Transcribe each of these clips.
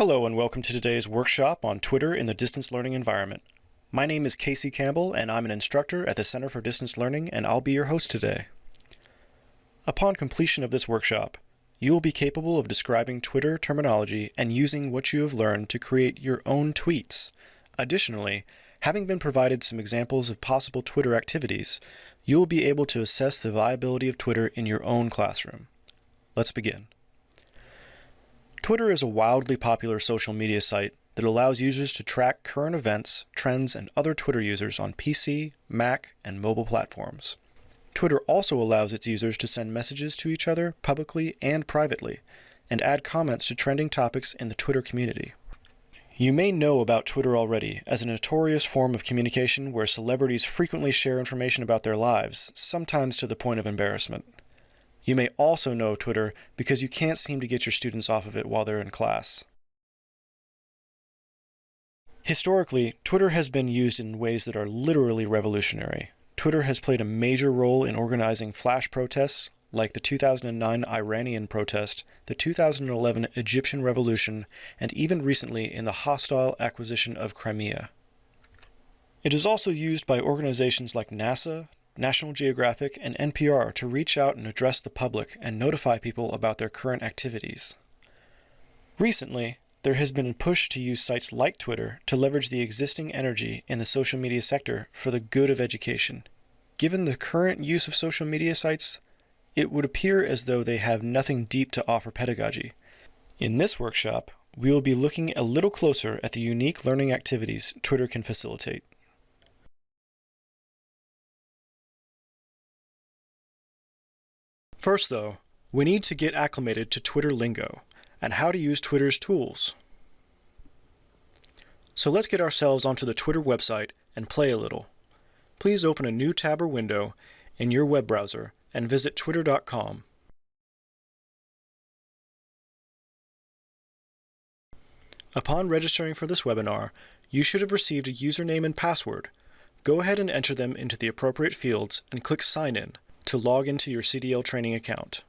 Hello and welcome to today's workshop on Twitter in the distance learning environment. My name is Casey Campbell and I'm an instructor at the Center for Distance Learning, and I'll be your host today. Upon completion of this workshop, you will be capable of describing Twitter terminology and using what you have learned to create your own tweets. Additionally, having been provided some examples of possible Twitter activities, you will be able to assess the viability of Twitter in your own classroom. Let's begin. Twitter is a wildly popular social media site that allows users to track current events, trends, and other Twitter users on PC, Mac, and mobile platforms. Twitter also allows its users to send messages to each other publicly and privately, and add comments to trending topics in the Twitter community. You may know about Twitter already as a notorious form of communication where celebrities frequently share information about their lives, sometimes to the point of embarrassment. You may also know Twitter because you can't seem to get your students off of it while they're in class. Historically, Twitter has been used in ways that are literally revolutionary. Twitter has played a major role in organizing flash protests like the 2009 Iranian protest, the 2011 Egyptian revolution, and even recently in the hostile acquisition of Crimea. It is also used by organizations like NASA, National Geographic, and NPR to reach out and address the public and notify people about their current activities. Recently, there has been a push to use sites like Twitter to leverage the existing energy in the social media sector for the good of education. Given the current use of social media sites, it would appear as though they have nothing deep to offer pedagogy. In this workshop, we will be looking a little closer at the unique learning activities Twitter can facilitate. First though, we need to get acclimated to Twitter lingo and how to use Twitter's tools. So let's get ourselves onto the Twitter website and play a little. Please open a new tab or window in your web browser and visit twitter.com. Upon registering for this webinar, you should have received a username and password. Go ahead and enter them into the appropriate fields and click Sign In to log into your CDL training account.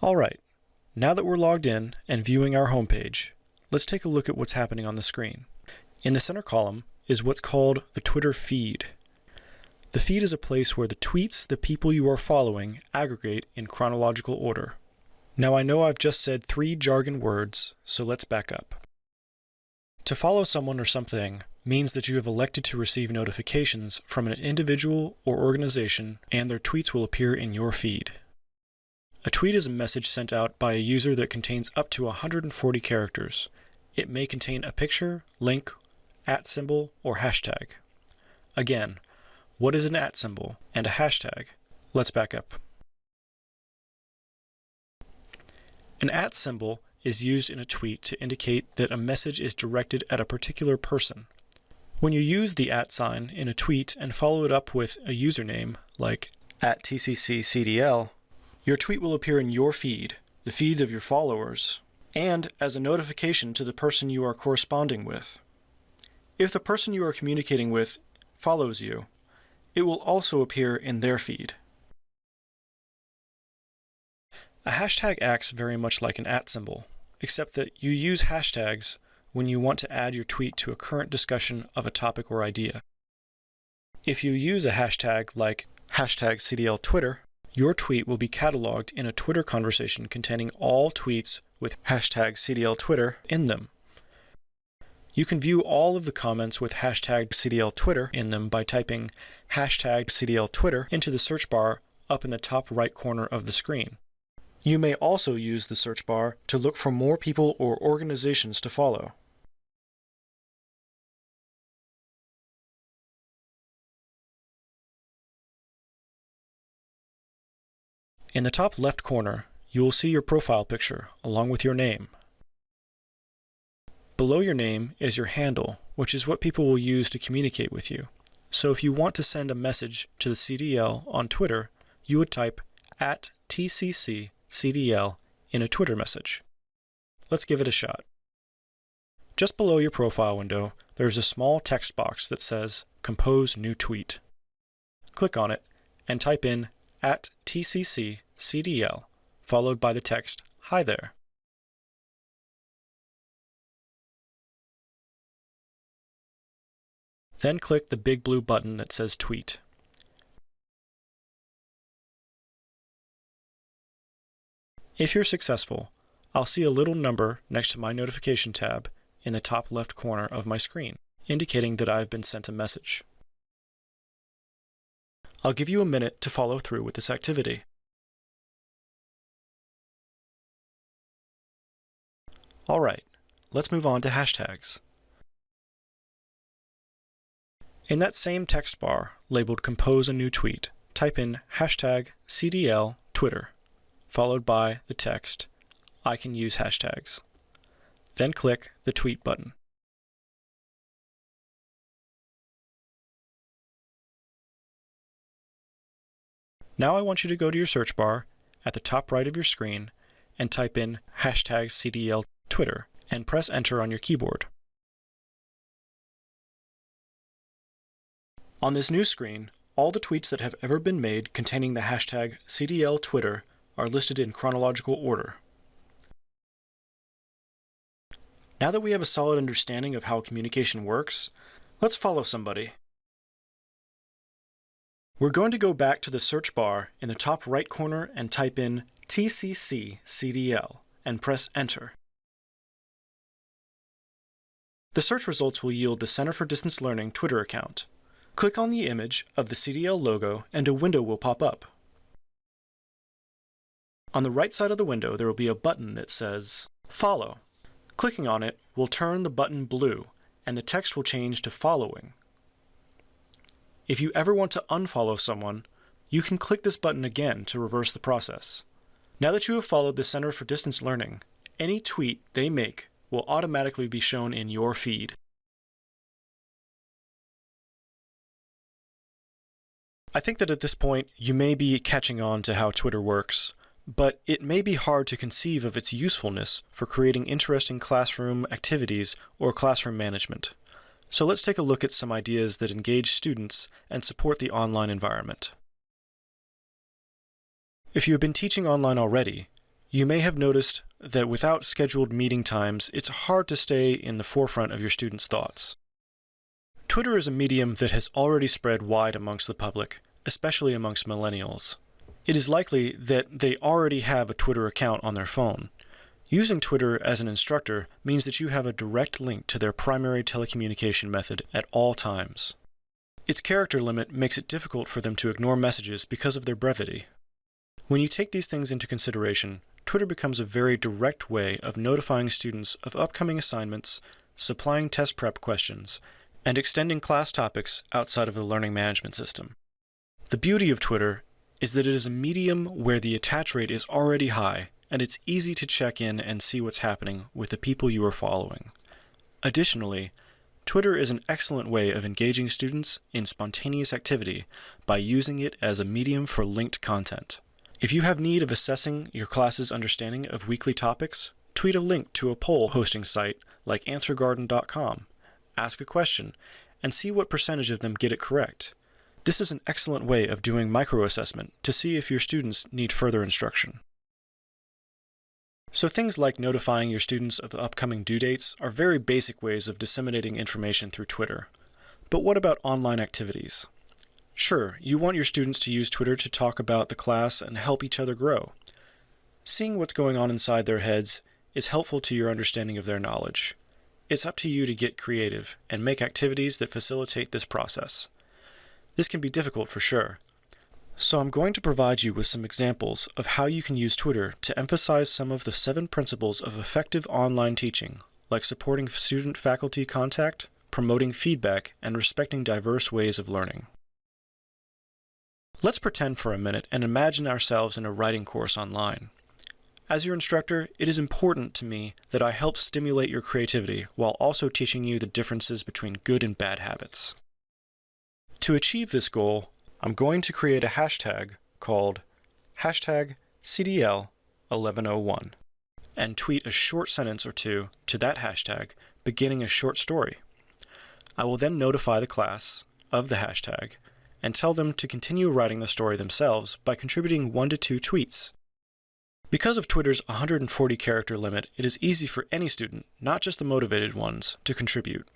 Alright, now that we're logged in and viewing our homepage, let's take a look at what's happening on the screen. In the center column is what's called the Twitter feed. The feed is a place where the tweets the people you are following aggregate in chronological order. Now I know I've just said 3 jargon words, so let's back up. To follow someone or something means that you have elected to receive notifications from an individual or organization, and their tweets will appear in your feed. A tweet is a message sent out by a user that contains up to 140 characters. It may contain a picture, link, @symbol, or hashtag. Again, what is an @symbol and a hashtag? Let's back up. An @symbol is used in a tweet to indicate that a message is directed at a particular person. When you use the @ in a tweet and follow it up with a username like @tccCDL, your tweet will appear in your feed, the feed of your followers, and as a notification to the person you are corresponding with. If the person you are communicating with follows you, it will also appear in their feed. A hashtag acts very much like an @symbol, except that you use hashtags when you want to add your tweet to a current discussion of a topic or idea. If you use a hashtag like #CDLTwitter, your tweet will be cataloged in a Twitter conversation containing all tweets with #CDLTwitter in them. You can view all of the comments with #CDLTwitter in them by typing #CDLTwitter into the search bar up in the top right corner of the screen. You may also use the search bar to look for more people or organizations to follow. In the top left corner, you will see your profile picture along with your name. Below your name is your handle, which is what people will use to communicate with you. So if you want to send a message to the CDL on Twitter, you would type @TCCCDL in a Twitter message. Let's give it a shot. Just below your profile window, there is a small text box that says Compose New Tweet. Click on it and type in @TCCCDL, followed by the text, "Hi there." Then click the big blue button that says Tweet. If you're successful, I'll see a little number next to my notification tab in the top left corner of my screen, indicating that I've been sent a message. I'll give you a minute to follow through with this activity. Alright, let's move on to hashtags. In that same text bar labeled Compose a New Tweet, type in #CDL Twitter, followed by the text, "I can use hashtags." Then click the Tweet button. Now I want you to go to your search bar at the top right of your screen and type in #CDL Twitter and press Enter on your keyboard. On this new screen, all the tweets that have ever been made containing the hashtag CDL Twitter are listed in chronological order. Now that we have a solid understanding of how communication works, let's follow somebody. We're going to go back to the search bar in the top right corner and type in TCCCDL and press Enter. The search results will yield the Center for Distance Learning Twitter account. Click on the image of the CDL logo and a window will pop up. On the right side of the window, there will be a button that says Follow. Clicking on it will turn the button blue and the text will change to Following. If you ever want to unfollow someone, you can click this button again to reverse the process. Now that you have followed the Center for Distance Learning, any tweet they make will automatically be shown in your feed. I think that at this point, you may be catching on to how Twitter works, but it may be hard to conceive of its usefulness for creating interesting classroom activities or classroom management. So let's take a look at some ideas that engage students and support the online environment. If you have been teaching online already, you may have noticed that without scheduled meeting times, it's hard to stay in the forefront of your students' thoughts. Twitter is a medium that has already spread wide amongst the public, especially amongst millennials. It is likely that they already have a Twitter account on their phone. Using Twitter as an instructor means that you have a direct link to their primary telecommunication method at all times. Its character limit makes it difficult for them to ignore messages because of their brevity. When you take these things into consideration, Twitter becomes a very direct way of notifying students of upcoming assignments, supplying test prep questions, and extending class topics outside of the learning management system. The beauty of Twitter is that it is a medium where the attach rate is already high, and it's easy to check in and see what's happening with the people you are following. Additionally, Twitter is an excellent way of engaging students in spontaneous activity by using it as a medium for linked content. If you have need of assessing your class's understanding of weekly topics, tweet a link to a poll hosting site like AnswerGarden.com, ask a question, and see what percentage of them get it correct. This is an excellent way of doing microassessment to see if your students need further instruction. So things like notifying your students of the upcoming due dates are very basic ways of disseminating information through Twitter. But what about online activities? Sure, you want your students to use Twitter to talk about the class and help each other grow. Seeing what's going on inside their heads is helpful to your understanding of their knowledge. It's up to you to get creative and make activities that facilitate this process. This can be difficult for sure. So I'm going to provide you with some examples of how you can use Twitter to emphasize some of the 7 principles of effective online teaching, like supporting student-faculty contact, promoting feedback, and respecting diverse ways of learning. Let's pretend for a minute and imagine ourselves in a writing course online. As your instructor, it is important to me that I help stimulate your creativity while also teaching you the differences between good and bad habits. To achieve this goal, I'm going to create a hashtag called #CDL1101 and tweet a short sentence or two to that hashtag beginning a short story. I will then notify the class of the hashtag and tell them to continue writing the story themselves by contributing 1 to 2 tweets. Because of Twitter's 140-character limit, it is easy for any student, not just the motivated ones, to contribute.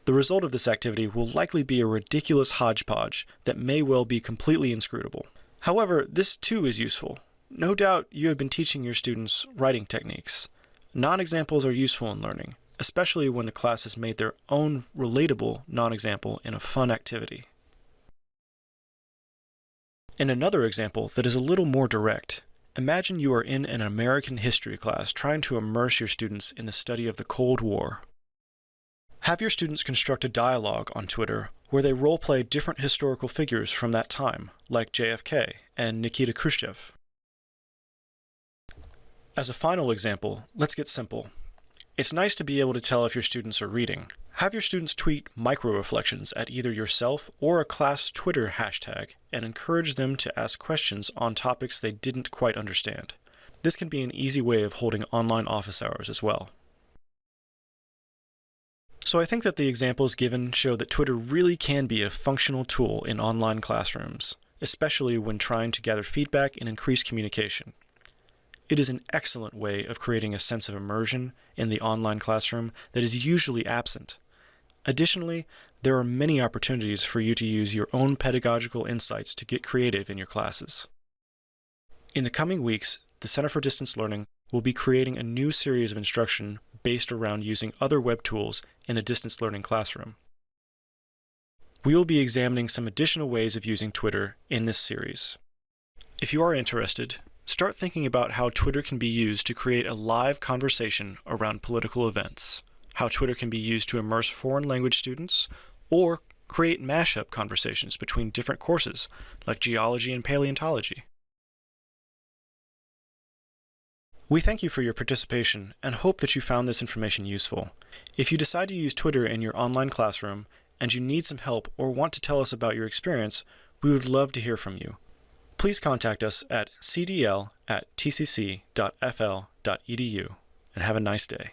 The result of this activity will likely be a ridiculous hodgepodge that may well be completely inscrutable. However, this too is useful. No doubt you have been teaching your students writing techniques. Non-examples are useful in learning, especially when the class has made their own relatable non-example in a fun activity. In another example that is a little more direct, imagine you are in an American history class trying to immerse your students in the study of the Cold War. Have your students construct a dialogue on Twitter where they role-play different historical figures from that time, like JFK and Nikita Khrushchev. As a final example, let's get simple. It's nice to be able to tell if your students are reading. Have your students tweet micro-reflections at either yourself or a class Twitter hashtag and encourage them to ask questions on topics they didn't quite understand. This can be an easy way of holding online office hours as well. So I think that the examples given show that Twitter really can be a functional tool in online classrooms, especially when trying to gather feedback and increase communication. It is an excellent way of creating a sense of immersion in the online classroom that is usually absent. Additionally, there are many opportunities for you to use your own pedagogical insights to get creative in your classes. In the coming weeks, the Center for Distance Learning will be creating a new series of instruction based around using other web tools in the distance learning classroom. We will be examining some additional ways of using Twitter in this series. If you are interested, start thinking about how Twitter can be used to create a live conversation around political events, how Twitter can be used to immerse foreign language students, or create mashup conversations between different courses, like geology and paleontology. We thank you for your participation and hope that you found this information useful. If you decide to use Twitter in your online classroom and you need some help or want to tell us about your experience, we would love to hear from you. Please contact us at cdl@tcc.fl.edu and have a nice day.